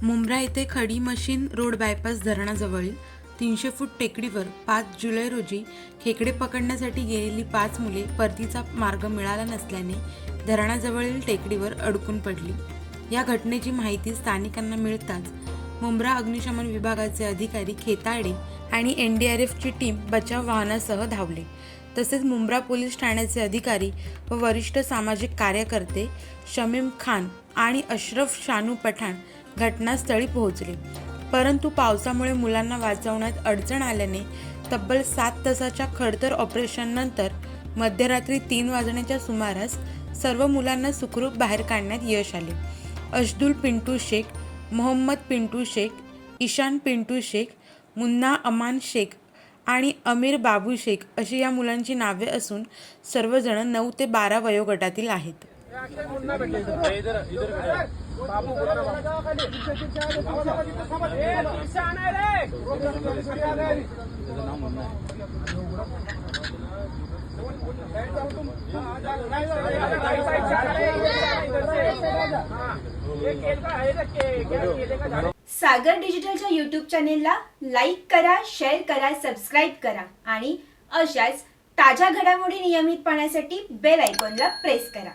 मुंब्रा येथे खडी machine road bypass धरणाजवळील 300 फूट टेकडीवर 5 जुलै रोजी खेकडे पकडण्यासाठी गेलेली 5 मुले परतीचा मार्ग मिळाला नसल्याने धरणाजवळील टेकडीवर अडकून पडली। या घटनेची माहिती स्थानिकांना मिळताच मुंब्रा अग्निशमन विभागाचे अधिकारी खेताडे आणि NDRFची टीम बचाव वाहनासह धावले। तसेच मुंब्रा पोलीस ठाण्याचे अधिकारी व वरिष्ठ सामाजिक कार्यकर्ते शमीम खान आणि अशरफ शानू पठाण घटनास्थळी पोहोचले, परंतु पावसामुळे मुलांना वाचवण्यात अडचण आल्याने तब्बल 7 तासाच्या खडतर ऑपरेशननंतर मध्यरात्री 3 वाजण्याच्या सुमारास सर्व मुलांना सुखरूप बाहेर काढण्यात यश आले। अशदुल पिंटू शेख, मोहम्मद पिंटू शेख, ईशान पिंटू शेख, मुन्ना अमान शेख आणि अमीर बाबू शेख अशी या मुलांची नावे असून सर्वजण 9 ते 12 वयोगटातील आहेत। सागर डिजिटलच्या YouTube चॅनेलला लाईक करा, शेअर करा, सबस्क्राईब करा आणि अशाच ताज्या घडामोडी नियमित पाहण्यासाठी बेल आयकॉनला प्रेस करा।